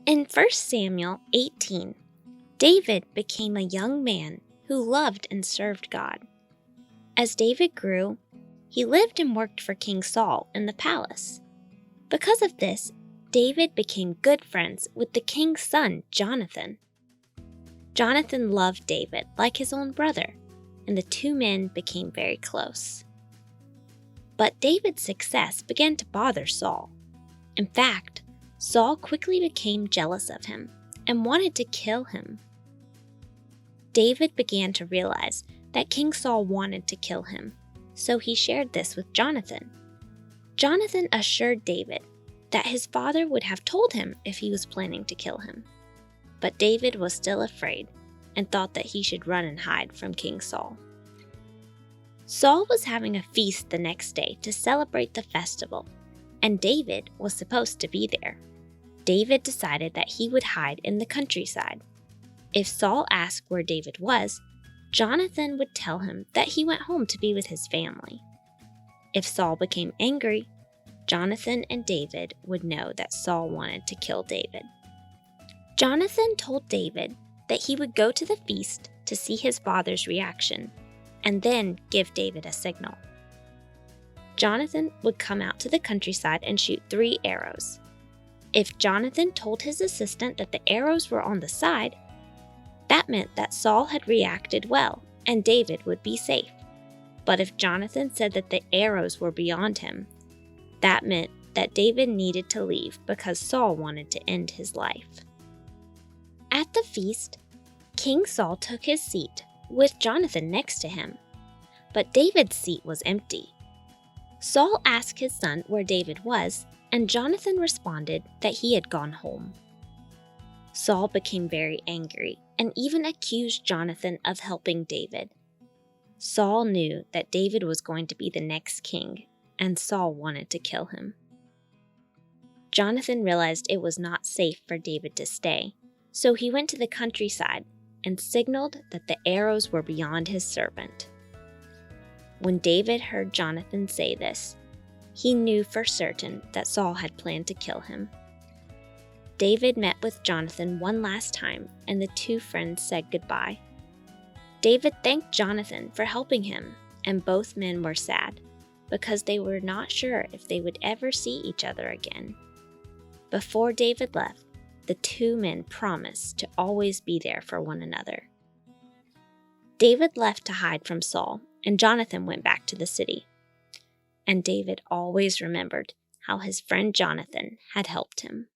In 1 Samuel 18, David became a young man who loved and served God. As David grew, he lived and worked for King Saul in the palace. Because of this, David became good friends with the king's son, Jonathan. Jonathan loved David like his own brother, and the two men became very close. But David's success began to bother Saul. In fact, Saul quickly became jealous of him and wanted to kill him. David began to realize that King Saul wanted to kill him, so he shared this with Jonathan. Jonathan assured David that his father would have told him if he was planning to kill him. But David was still afraid and thought that he should run and hide from King Saul. Saul was having a feast the next day to celebrate the festival, and David was supposed to be there. David decided that he would hide in the countryside. If Saul asked where David was, Jonathan would tell him that he went home to be with his family. If Saul became angry, Jonathan and David would know that Saul wanted to kill David. Jonathan told David that he would go to the feast to see his father's reaction, and then give David a signal. Jonathan would come out to the countryside and shoot 3 arrows. If Jonathan told his assistant that the arrows were on the side, that meant that Saul had reacted well and David would be safe. But if Jonathan said that the arrows were beyond him, that meant that David needed to leave because Saul wanted to end his life. At the feast, King Saul took his seat with Jonathan next to him, but David's seat was empty. Saul asked his son where David was, and Jonathan responded that he had gone home. Saul became very angry and even accused Jonathan of helping David. Saul knew that David was going to be the next king, and Saul wanted to kill him. Jonathan realized it was not safe for David to stay, so he went to the countryside and signaled that the arrows were beyond his servant. When David heard Jonathan say this, he knew for certain that Saul had planned to kill him. David met with Jonathan one last time, and the two friends said goodbye. David thanked Jonathan for helping him, and both men were sad because they were not sure if they would ever see each other again. Before David left, the two men promised to always be there for one another. David left to hide from Saul, and Jonathan went back to the city. And David always remembered how his friend Jonathan had helped him.